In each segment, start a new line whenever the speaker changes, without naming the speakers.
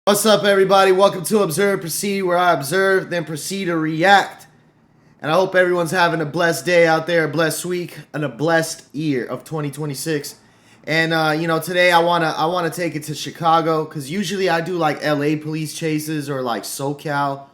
What's up, everybody? Welcome to Observe Proceed, where I observe, then proceed to react. And I hope everyone's having a blessed day out there, a blessed week, and a blessed year of 2026. And today I wanna take it to Chicago, because usually I do like LA police chases or like SoCal,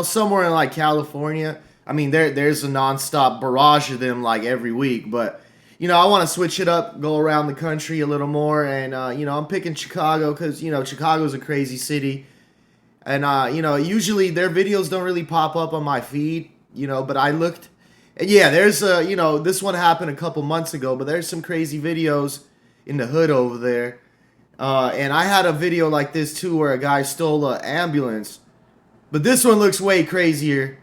somewhere in like California. I mean, there's a nonstop barrage of them like every week, but I want to switch it up, go around the country a little more, and I'm picking Chicago because Chicago's a crazy city, and usually their videos don't really pop up on my feed, but I looked, and yeah, there's this one happened a couple months ago, but there's some crazy videos in the hood over there, and I had a video like this too where a guy stole an ambulance, but this one looks way crazier.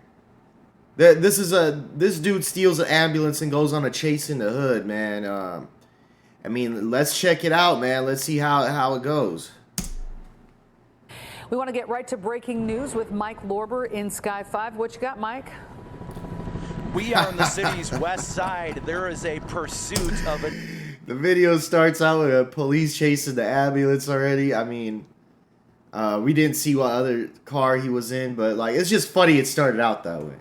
This dude steals an ambulance and goes on a chase in the hood, man. I mean, let's check it out, man. Let's see how it goes.
We want to get right to breaking news with Mike Lorber in Sky 5. What you got, Mike?
We are on the city's west side. There is a pursuit of a...
The video starts out with a police chasing the ambulance already. I mean, we didn't see what other car he was in, but like, it's just funny it started out that way.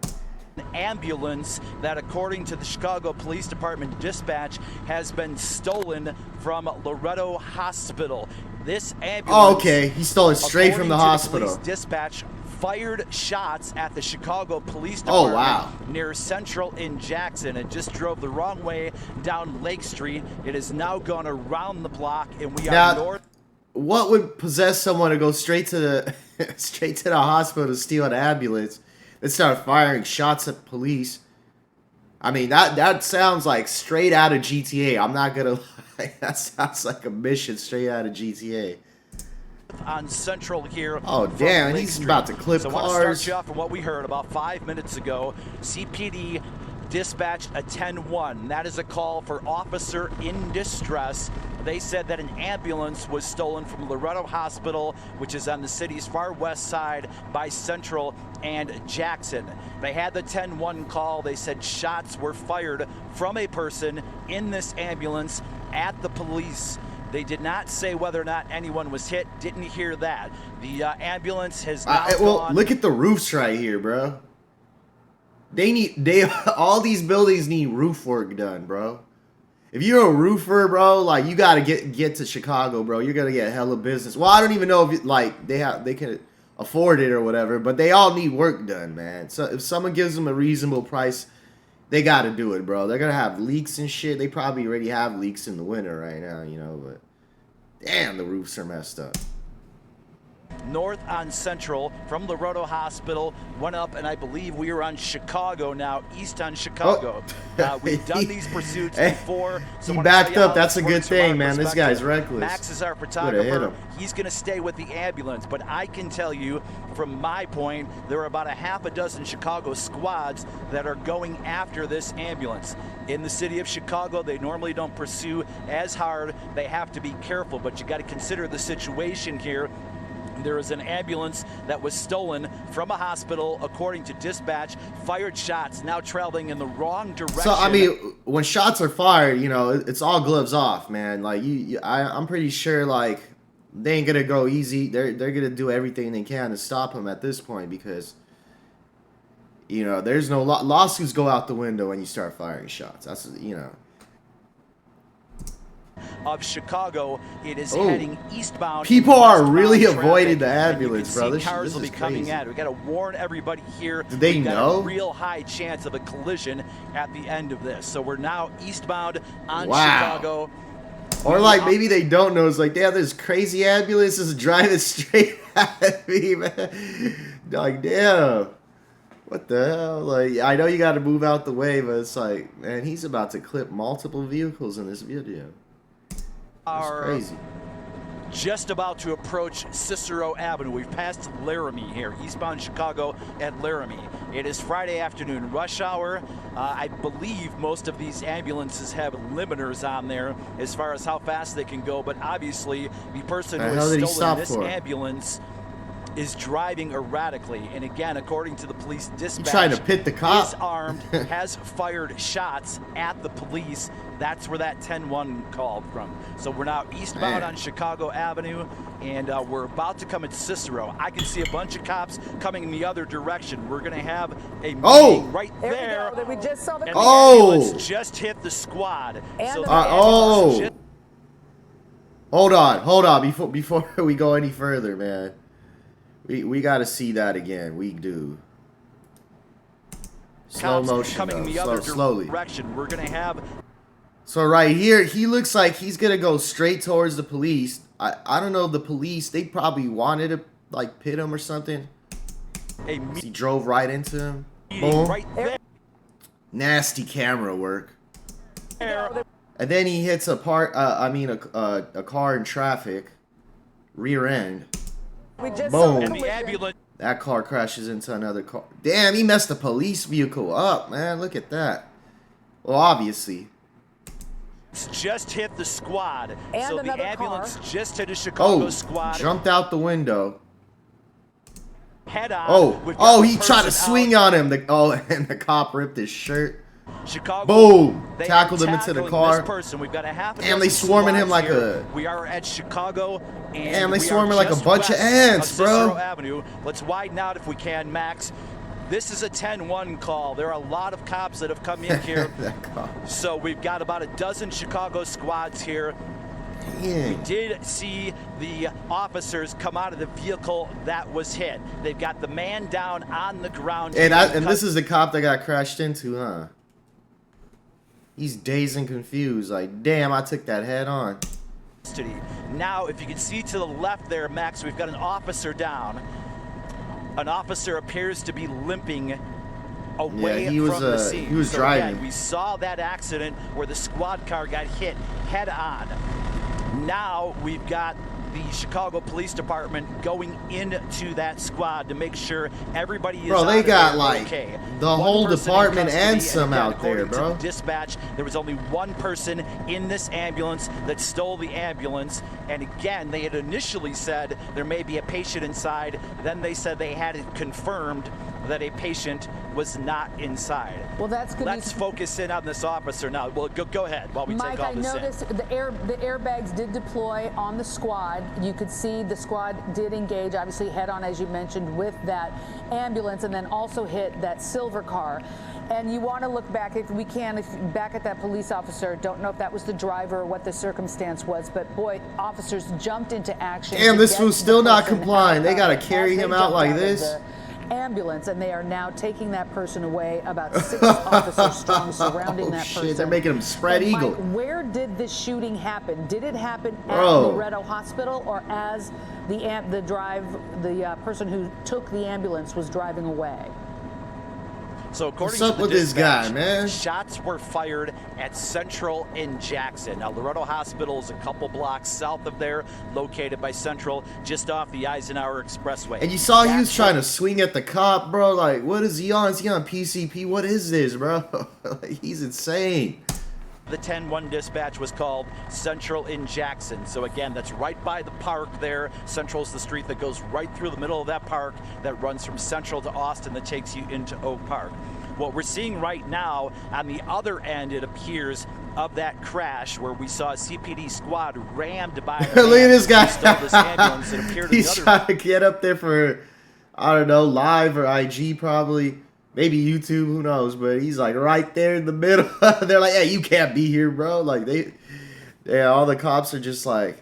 Ambulance that, according to the Chicago Police Department dispatch, has been stolen from Loretto Hospital. This ambulance,
oh, okay, he stole it straight from the hospital.
The police dispatch fired shots at the Chicago Police Department.
Oh, wow.
Near Central in Jackson. It just drove the wrong way down Lake Street. It has now gone around the block, and we are north.
What would possess someone to go straight to the hospital to steal an ambulance? They start firing shots at police. I mean, that sounds like straight out of GTA. I'm not gonna lie. That sounds like a mission straight out of GTA.
On Central here.
Oh, damn. He's
Street.
about to clip
so
cars.
I want to start you off from what we heard about 5 minutes ago. CPD dispatched a 10-1. That is a call for officer in distress. They said that an ambulance was stolen from Loretto Hospital, which is on the city's far west side by Central and Jackson. They had the 10-1 call. They said shots were fired from a person in this ambulance at the police. They did not say whether or not anyone was hit. Didn't hear that. The ambulance has now gone.
Look at the roofs right here, bro. All these buildings need roof work done, bro. If you're a roofer, bro, like, you gotta get to Chicago, bro. You're gonna get hella business. Well, I don't even know if they can afford it or whatever, but they all need work done, man. So if someone gives them a reasonable price, they gotta do it, bro. They're gonna have leaks and shit. They probably already have leaks in the winter right now, but damn, the roofs are messed up.
North on Central from Loretto Hospital, went up, and I believe we are on Chicago now, east on Chicago. We've done these pursuits before. So
he backed up. That's a good thing, man. This guy's reckless.
Max is our photographer. He's going to stay with the ambulance, but I can tell you from my point, there are about a half a dozen Chicago squads that are going after this ambulance. In the city of Chicago, they normally don't pursue as hard. They have to be careful, but you got to consider the situation here. There is an ambulance that was stolen from a hospital, according to dispatch. Fired shots, now traveling in the wrong direction.
So, I mean, when shots are fired, it's all gloves off, man. Like, I'm pretty sure, like, they ain't gonna go easy. They're gonna do everything they can to stop him at this point because, there's no lawsuits go out the window when you start firing shots. That's,
of Chicago, it is heading eastbound.
People are really avoiding the ambulance, bro.
Cars will be coming
crazy.
at. We got to warn everybody here.
Do they know?
A real high chance of a collision at the end of this. So we're now eastbound on Chicago.
Or like maybe they don't know. It's like, damn, this crazy ambulance is driving straight at me, man. Like, damn. What the hell? Like, I know you got to move out the way, but it's like, man, he's about to clip multiple vehicles in this video. That's crazy.
Just about to approach Cicero Avenue. We've passed Laramie here, eastbound Chicago at Laramie. It is Friday afternoon rush hour. I believe most of these ambulances have limiters on there as far as how fast they can go, but obviously the person who has stolen this ambulance is driving erratically. And again, according to the police dispatch,
You trying to pit the cop?
is armed, has fired shots at the police. That's where that 10-1 called from. So we're now eastbound on Chicago Avenue, and we're about to come at Cicero. I can see a bunch of cops coming in the other direction. We're going to have a meeting right there.
We just saw the
And the ambulance just hit the squad.
And
So
the
the ambulance just
Hold on. Before we go any further, man. We got to see that again. We do. Slow motion,
coming in the other
slowly.
direction. We're going to have...
So right here, he looks like he's going to go straight towards the police. I don't know if the police, they probably wanted to, like, pit him or something. He drove right into him. Boom.
Right there.
Nasty camera work. And then he hits a car in traffic. Rear end.
We just
Boom.
And the ambulance...
That car crashes into another car. Damn, he messed the police vehicle up, man. Look at that. Well, obviously.
just hit the squad.
And
so the ambulance just hit a Chicago squad.
Jumped out the window.
Head on.
He tried to swing on him. And the cop ripped his shirt.
Chicago.
Boom! Tackled him into the car.
This person. We've got a half.
And they swarming him like
here. We are at Chicago,
and they swarming like a bunch of ants, bro.
Avenue. Let's widen out if we can, Max. This is a 10-1 call. There are a lot of cops that have come in here. So we've got about a dozen Chicago squads here.
Dang.
We did see the officers come out of the vehicle that was hit. They've got the man down on the ground.
And this is the cop that got crashed into, huh? He's dazed and confused. Like, damn, I took that head on.
Now, if you can see to the left there, Max, we've got an officer down. An officer appears to be limping away from the scene.
He was driving.
Again, we saw that accident where the squad car got hit head on. Now we've got the Chicago Police Department going into that squad to make sure everybody is
they got
okay.
The whole department and some out there, bro.
Dispatch, there was only one person in this ambulance that stole the ambulance, and again, they had initially said there may be a patient inside. Then they said they had it confirmed that a patient was not inside.
Well, that's good.
Let's focus in on this officer now. Well, go ahead while we take all this in.
Mike, I noticed the airbags did deploy on the squad. You could see the squad did engage, obviously head on, as you mentioned, with that ambulance, and then also hit that silver car. And you want to look back, if we can, back at that police officer. Don't know if that was the driver or what the circumstance was, but boy, officers jumped into action.
Damn, this was still not complying. They got to carry him out like this.
Ambulance, and they are now taking that person away. About 6 officers strong surrounding that person.
They're making him spread eagle.
Mike, where did this shooting happen? Did it happen at Loretto Hospital, or as the person who took the ambulance was driving away?
So according
What's up
to
with this guy, man?
Shots were fired at Central in Jackson. Now, Loretto Hospital is a couple blocks south of there, located by Central, just off the Eisenhower Expressway.
And you saw he was trying to swing at the cop, bro. Like, what is he on? Is he on PCP? What is this, bro? Like, he's insane.
The 10-1 dispatch was called Central in Jackson. So again, that's right by the park there. Central's the street that goes right through the middle of that park that runs from Central to Austin that takes you into Oak Park. What we're seeing right now on the other end, it appears, of that crash where we saw a CPD squad rammed by
Look at this guy.
This ambulance that appeared
He's trying to get up there for, I don't know, live or IG probably. Maybe YouTube, who knows, but he's like right there in the middle. They're like, hey, you can't be here, bro. Like all the cops are just like,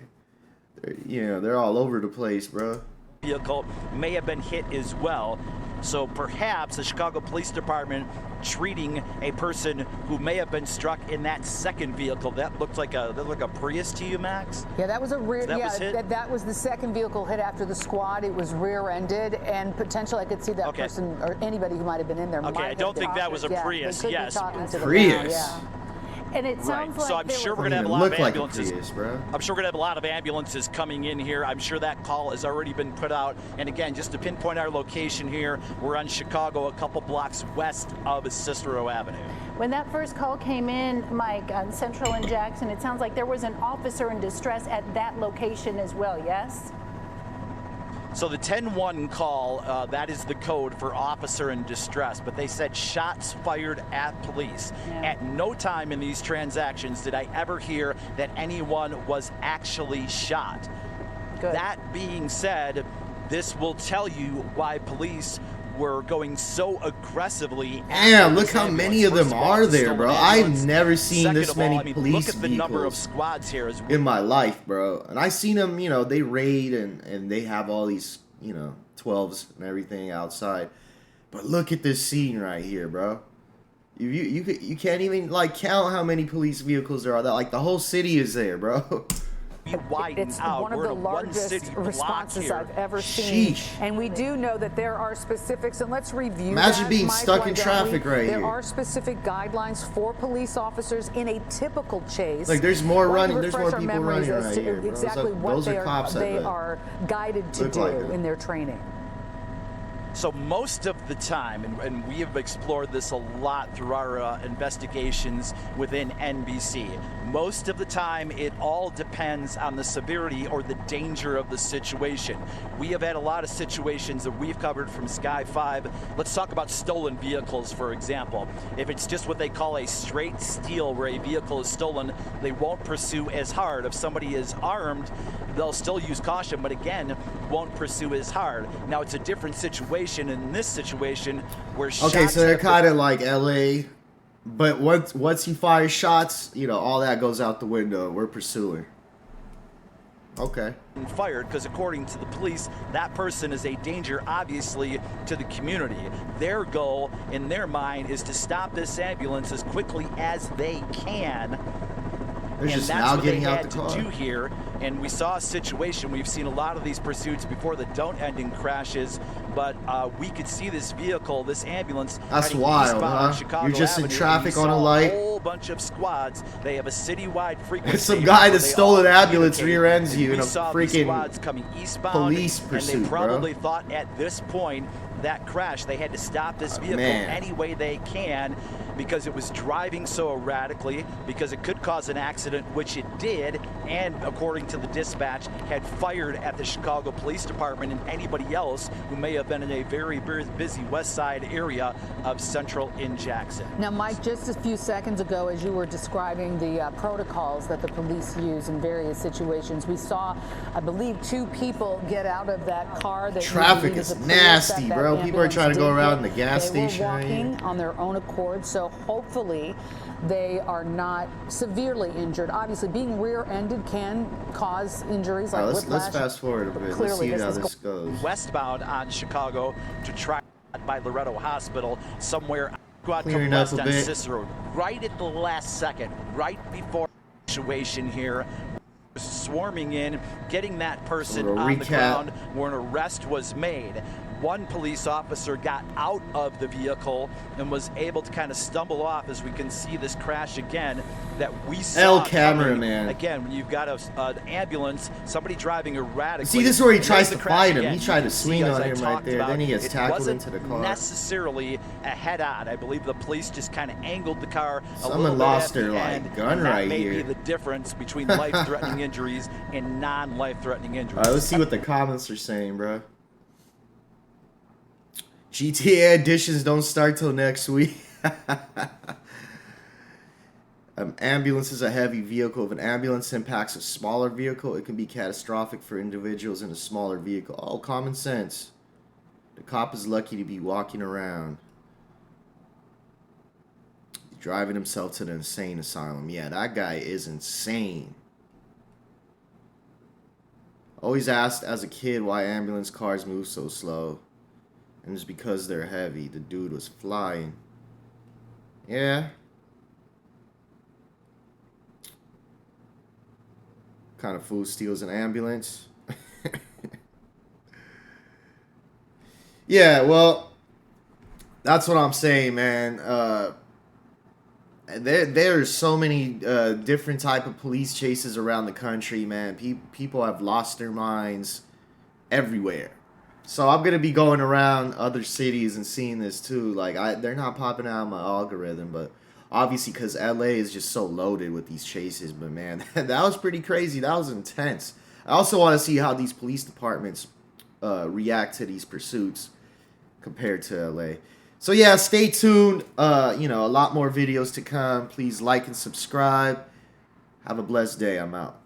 they're all over the place, bro.
Vehicle may have been hit as well. So perhaps the Chicago Police Department treating a person who may have been struck in that second vehicle. That looked like a Prius to you, Max?
Yeah, that was a rear.
That
was the second vehicle hit after the squad. It was rear-ended, and potentially I could see that person or anybody who might have been in there.
Okay, I don't think that was a Prius.
Yes,
Prius.
And it sounds like
so I'm sure we're gonna have a lot of ambulances.
Prius, bro.
I'm sure we're gonna have a lot of ambulances coming in here. I'm sure that call has already been put out. And again, just to pinpoint our location here, we're on Chicago, a couple blocks west of Cicero Avenue.
When that first call came in, Mike, on Central and Jackson, it sounds like there was an officer in distress at that location as well. Yes.
So the 10-1 call, that is the code for officer in distress, but they said shots fired at police.
Yeah.
At no time in these transactions did I ever hear that anyone was actually shot.
Good.
That being said, this will tell you why police were going so aggressively.
Damn, look how many of them are there, bro. I've never seen this many police
look at the number of
vehicles
squads here as
in my life, bro. And I seen them, you know, they raid and they have all these, you know, 12s and everything outside. But look at this scene right here, bro. You can't even like count how many police vehicles there are. That like the whole city is there, bro.
It's one of the largest responses I've ever seen.
Sheesh.
And we do know that there are specifics, and let's review
Imagine
that,
being
Mike,
stuck
why
in
don't
traffic
we?
right
There
here.
are specific guidelines for police officers in a typical chase.
Like there's more
Why don't
running,
you
there's more
refresh our
people
memories
running
as
right
to
here, bro.
exactly what
Those are cops, I
they
bet.
are guided to
Look
do
like it.
in their training.
So most of the time, and we have explored this a lot through our investigations within NBC, most of the time it all depends on the severity or the danger of the situation. We have had a lot of situations that we've covered from Sky 5. Let's talk about stolen vehicles, for example. If it's just what they call a straight steal, where a vehicle is stolen, they won't pursue as hard. If somebody is armed, they'll still use caution, but again, won't pursue as hard. Now, it's a different situation in this situation where
Okay, so they're kind of like LA, but once he fires shots, you know, all that goes out the window. We're pursuing. Okay.
fired because according to the police, that person is a danger, obviously, to the community. Their goal, in their mind, is to stop this ambulance as quickly as they can.
They're
And
just
that's
now
what
getting
they
out
had
the car.
to do here. And we saw a situation, we've seen a lot of these pursuits before that don't end in crashes, but we could see this vehicle, this ambulance,
That's
heading
wild,
eastbound
huh?
on Chicago
You're just in
Avenue, and
traffic
we
on a
saw
light.
A whole bunch of squads. They have a citywide frequency.
Some guy
where
that
they
stole
all
an ambulance
communicate.
rear-ends you
We
in a
saw these
freaking
squads coming eastbound,
police
and
pursuit,
they
bro.
probably thought at this point that crash, they had to stop this vehicle
Man.
any way they can because it was driving so erratically, because it could cause an accident, which it did, and according to the dispatch, had fired at the Chicago Police Department and anybody else who may have been in a very, very busy west side area of Central in Jackson.
Now, Mike, just a few seconds ago, as you were describing the protocols that the police use in various situations, we saw, I believe, 2 people get out of that car. That
Traffic
was
is
a
nasty,
that
bro. People are
ambulance
trying to go
did
around
hit.
the gas
They
station
were
right
walking
here.
on their own accord, so hopefully they are not severely injured. Obviously, being rear-ended can cause injuries like
Let's
whiplash.
fast forward a bit. Let's
Clearly,
see how
is
this goes.
Westbound on Chicago to try by Loretto Hospital, somewhere squad
Clearing
coming
up
west
a
on
bit.
Cicero, right at the last second, right before the situation here. Swarming in, getting that person
So a
on the
recap.
ground where an arrest was made. One police officer got out of the vehicle and was able to kind of stumble off, as we can see this crash again that we saw.
El
coming.
cameraman.
Again, when you've got an ambulance, somebody driving erratically.
See, this is where he
and
tries
there's
to
the crash
fight him.
again.
He
You
tried to
can see,
swing
as
on
I
him right
talked
there.
about,
Then he gets
it
tackled
wasn't
into the car.
necessarily a head-on. I believe the police just kind of angled the car a
Someone
little bit
lost
at
their,
the
like,
end,
gun
and that
right
may
here.
be the difference between life-threatening injuries and non-life-threatening injuries.
All right, let's see what the comments are saying, bro. GTA editions don't start till next week. Ambulance is a heavy vehicle. If an ambulance impacts a smaller vehicle, it can be catastrophic for individuals in a smaller vehicle. Oh, common sense. The cop is lucky to be walking around. He's driving himself to the insane asylum. Yeah, that guy is insane. Always asked as a kid why ambulance cars move so slow. And it's because they're heavy. The dude was flying. Yeah. Kind of fool steals an ambulance. Yeah, well, that's what I'm saying, man. There's so many different type of police chases around the country, man. People have lost their minds everywhere. So I'm gonna be going around other cities and seeing this too. Like they're not popping out on my algorithm, but obviously because LA is just so loaded with these chases. But man, that was pretty crazy. That was intense. I also want to see how these police departments react to these pursuits compared to LA. So yeah, stay tuned. You know, a lot more videos to come. Please like and subscribe. Have a blessed day. I'm out.